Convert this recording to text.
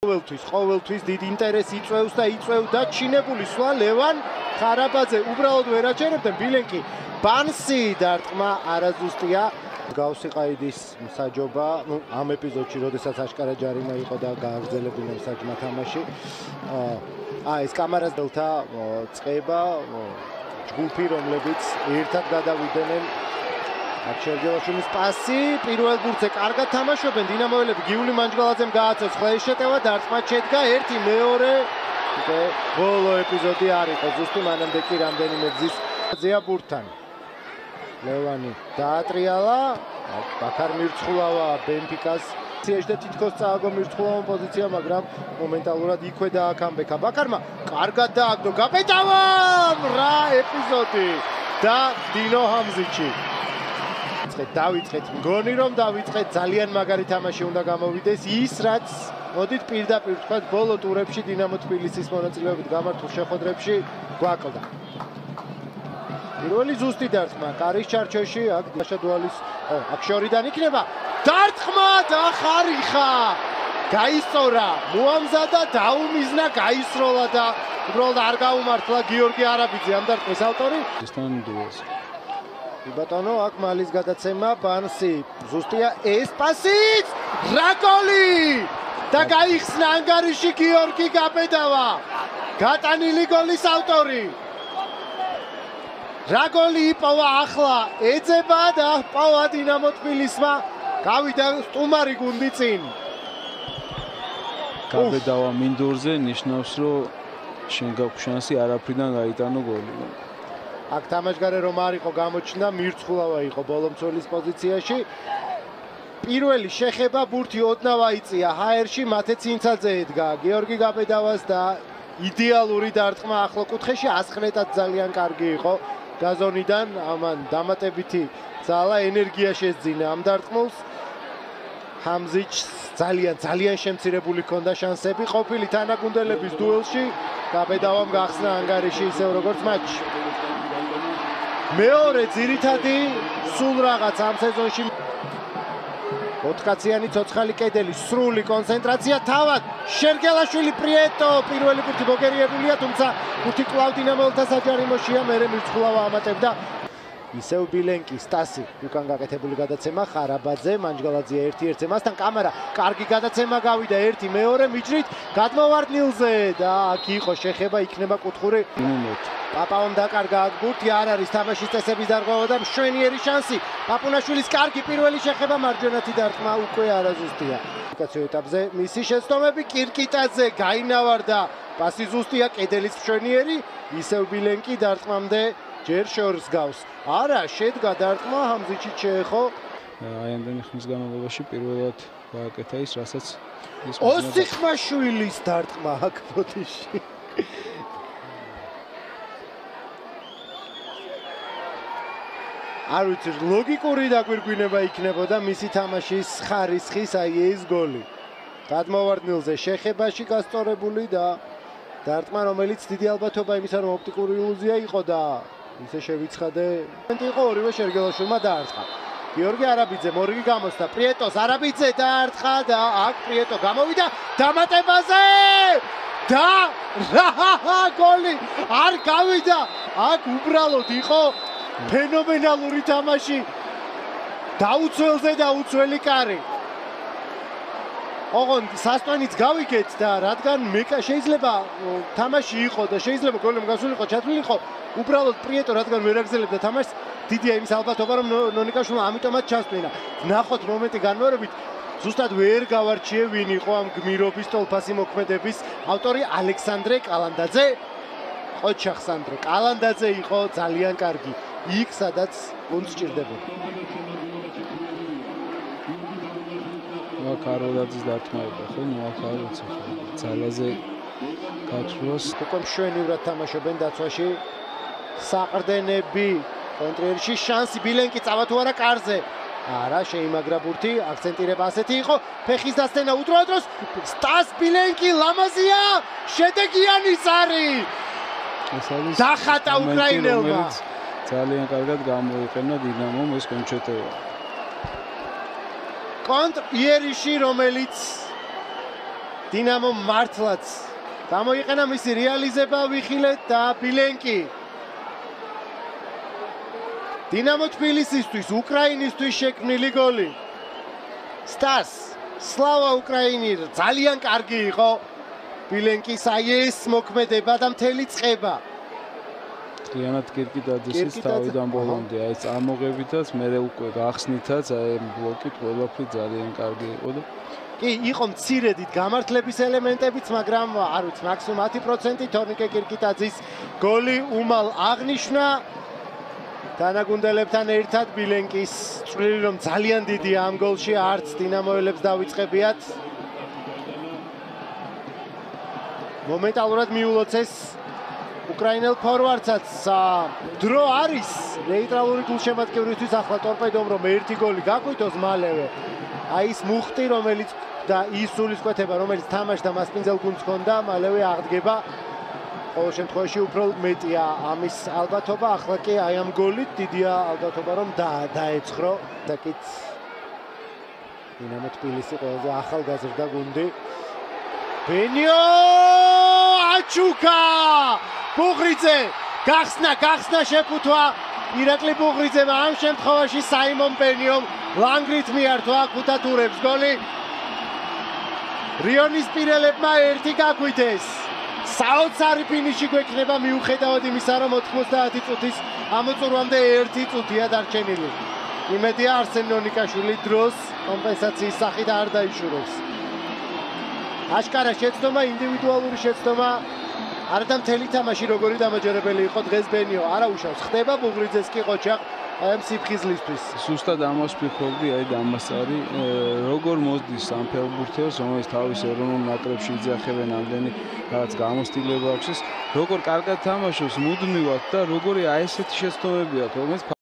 ყოველთვის დიდ ინტერესს იწვევს და იწვევდა ჩინებული სვლა ლევან ხარაბაძე უბრალოდ ვერ აჩერებდნენ ბილენკი ბანსი დარტყმა არაზუსტია გავსი ყაიდის მსაჯობა ამ ეპიზოდში როდესაც აშკარა ჯარიმა იყო და გააგრძელებინა მსაჯმა თამაში ეს კამარაზელთა წება ჯგუფი რომლებიც ერთად გადავიდნენ შერგელაშვილის პასი პირველ ბურთზე კარგად თამაშობენ დინამოელები გიული მანჯგალაძემ გააცოց ხლის შეტევა დარტყმა შედგა ერთი მეორე ბოლო ეპიზოდი არ იყო ზუსტი მანამდე კი რამდენიმე გზის ზეა ბურთთან ლევანი დაატრიალა ბაქარ მირცხულავა ბენფიკას სიაში და თითქოს წააგო მირცხულავამ პოზიცია მაგრამ მომენტალურად იქვე დააკამბექა ბაქარმა კარგად დააგდო გაბედავა რა ეპიზოდი და დინო ჰამზიჩი დავიწყეთ მგონი რომ დავიწყეთ ძალიან მაგარი თამაში უნდა გამოვიდეს ის რაც მოდით პირდაპირ ვთქვათ ბოლო ტურებში დინამო თბილისის მონაწილეობით გამართულ შეხვედრებში გვაკლდა პირველი ზუსტი დარტყმა კარის ჩარჩოში აქ დაშადვალის აქ შორიდან იქნება დარტყმა და ხარიხა გაისწორა მოამზადა დაუმიზნა გაისროლა და უბრალოდ არ გაუმართლა გიორგი არაბიძე ამ დარტყმის ავტორი ესთან დუელს ბატონო აქ მალის გადაცემა ბანსი ზუსტია ეს პასიც რა გოლი და გაიხსნა ანგარიში გიორგი გაბედავა გატანილი გოლის ავტორი რა გოლი იპოვა ახლა ეძება და პავა დინამო თბილისმა გავიდა სტუმარი გუნდი წინ გაბედავა მინდორზე ნიშნავს რომ შენ გაქვს შანსი არაფრიდან გაიტანო გოლი აქ თამაშგარე რომ არ იყო გამოჩნდა მირცხულავა იყო ბოლომცველის პოზიციაში პირველი შეხება ბურთი ოდნავ აიწია ჰაერში მათე ცინცაძე ედგა გიორგი გაბედავას და იდეალური დარტყმა ახლო კუთხეში ასხნეტად ძალიან კარგი იყო გაზონიდან ამან დამატებითი ძალა ენერგია შეძინა ამ დარტყმულს ჰამზიჩს ძალიან შემცირებული ჰქონდა შანსები ყოფილი თანაგუნდელების დუელში გაბედავამ გახსნა ანგარიში ისევ როგორც მატჩში მეორე ძირითადი სულ რაღაც ამ სეზონში ოთხკაციანი ცოცხალი კედელი სრული კონცენტრაცია თავად შერგელაშვილი პრიეტო პირველი ბურთი მოგერიებულია თუმცა ბურთი კვლავ დინამოელთა საჯარიმოშია მერე მირცხულავა ამატებდა ისევ ბილენკი სტასი უკან გაკეთებული გადაცემა ხარაბაძე მანჯგალაძე 1-1-ზე მასთან კამარა კარგი გადაცემა გავიდა 1-2 მიჯრით გადმოვარდნილზე და აქ იყო შეხება იქნება კუთხური პაპაომ დაკარგა აქ ბურთი არ არის თამაშის წესების დარღვევა და მშვენიერი შანსი პაპუნაშვილის კარგი პირველი შეხება მარჯვენათი დარტყმა უკვე არაზუსტია კვალიფიკაციო ეტაპზე მისი შეცდომები კირკიტაძე გაინავარდა პასი ზუსტია კედელის მშვენიერი ისევ ბილენკი დარტყმამდე ჯერ შორს გავს არა შედგა დარტყმა ჰამზიჩი შეეხო აი ამდენი ხნის განმავლობაში პირველად გააკეთა ის რასაც ოსიხმაშვილის დარტყმა აქ ფოთიში არ ვიცი ლოგიკური დაგვირგვინება იქნებოდა მისი თამაშის ხარისხის აი ეს გოლი გადმოვარდნილზე შეხებაში გასწორებული და დარტყმა რომელიც დიდი ალბათობა იმისა რომ ოპტიკური ილუზია იყო და ისე შევიცხადე იყო ორივე შერგელაშვილმა დაარტყა გიორგი არაბიძე მორიგი გამოსდა პრიეტოს არაბიძე დაარტყა და აქ პრიეტო გამოვიდა დამატებაზე და რა გოლი არ გავიდა აქ უბრალოდ იყო ფენომენალური თამაში დაუცველზე და უცველი კარი ოღონდ სასტვენიც გავიგეთ და რადგან შეიძლება თამაში იყო და შეიძლება გოლი გასულიყო ჩათვლილიყო უბრალოდ პრიეტო რადგან ვერ აგზელებდა თამაშს დიდია იმის ალბათობა რომ ნონიკაშვილმა ამიტომაც ჩასტვინა ნახოთ მომენტი განმეორებით ზუსტად ვერ გავარჩიე ვინ იყო ამ გმირობის ტოლფასი მოქმედების ავტორი ალექსანდრე კალანდაძე ყოჩახსანდრე კალანდაძე იყო ძალიან კარგი იქ სადაც გუნდს სჭირდებოდა კაროლაძის დარტყმა იყო ხო ნუ აქ არ ვიცი ძალაზე გათვლას უკვე მშვენივრად თამაშობენ დაცვაში საყრდენები კონტრიერში შანსი ბილენკი წავა თუ არა კარზე არა შეიმაგრა ბურთი აქცენტირება ასეთი იყო ფეხის დასცენა უდროა დროს სტას ბილენკი ლამაზია შედეგიანი ზარი დახატა უკრაინელმა ძალიან კარგად გამოიყენა დინამომ ეს კონჩეტევა კონტრ იერიში რომელიც დინამო მართლაც გამოიყენა მისი რეალიზება ვიხილეთ და ბილენკი დინამო თბილისისთვის უკრაინისთვის შექმნილი გოლი სტას სლავა უკრაინი ძალიან კარგი იყო ბილენკის აი ეს მოქმედება და მთელი წყება Clienat კირკიტაძის თავიდან ბოლომდე აი წამოღებითაც მე უკვე გახსნითაც აი ბლოკით ყველაფერი ძალიან კარგი იყო და კი იყო მცირედით გამართლების ელემენტებიც მაგრამ არ ვიცი მაქსიმუმ 10% თორნიკე კირკიტაძის გოლი უმალ აღნიშნა დანაგუნდელებთან ერთად ბილენკის წვლილი რომ ძალიან დიდია ამ გოლში არც დინამოელებს დავიწყებიათ მომენტალურად მიულოცეს უკრაინელ ფორვარდსაც დრო არის ნეიტრალური გულშემატკივრისთვის ახლა ტორპედომ რომ ერთი გოლი გაგვიტოს მალევე აი ის მუხტი რომელიც და ის სულისკვეთება რომელიც თამაშდა მასპინძელ გუნდს ჰქონდა მალევე აღდგება ყოველ შემთხვევაში უფრო მეტია ამის ალბათობა ახლა კი აი ამ გოლით დიდია ალბათობა რომ დაეცხრო დაკით დინამო თბილისი ყველაზე ახალგაზრდა გუნდი ბენიო აჩუკა ბუღრიძე გახსნა შეფუთვა ირაკლი ბუღრიძემ ამ შემთხვევაში საიმონ ბენიომ ლანგრით მიართვა ქუთათურებს გოლი რიონის პირელებმა ერთი გაგვიდეს საოცარი ფინიში გვექნება მიუხედავად იმისა რომ 90 წუთის ამოწურვამდე 1 წუთია დარჩენილი იმედია არსენ ნონიკაშვილი დროს კომპენსაციის სახით არ დაიშურებს აშკარა შეცდომა ინდივიდუალური შეცდომა არადა მთელი თამაში როგორი დამაჯერებელი იყო დღეს ბენიო არა უშავს ხდება ბუღრიძეს კი ყოჩა აი ამ სიფხიზლისთვის სუსტად ამას ვფიქრობდი აი და ამას არის როგორ მოსდის ამ ფეხბურთელს რომელიც თავის ეროვნულ ნაკრებში იძახებენ ამდენი რაღაც გამოცდილება აქვს როგორ კარგად თამაშობს მუდმივად და როგორი აი ესეთი შეცდომები აქვს რომელიც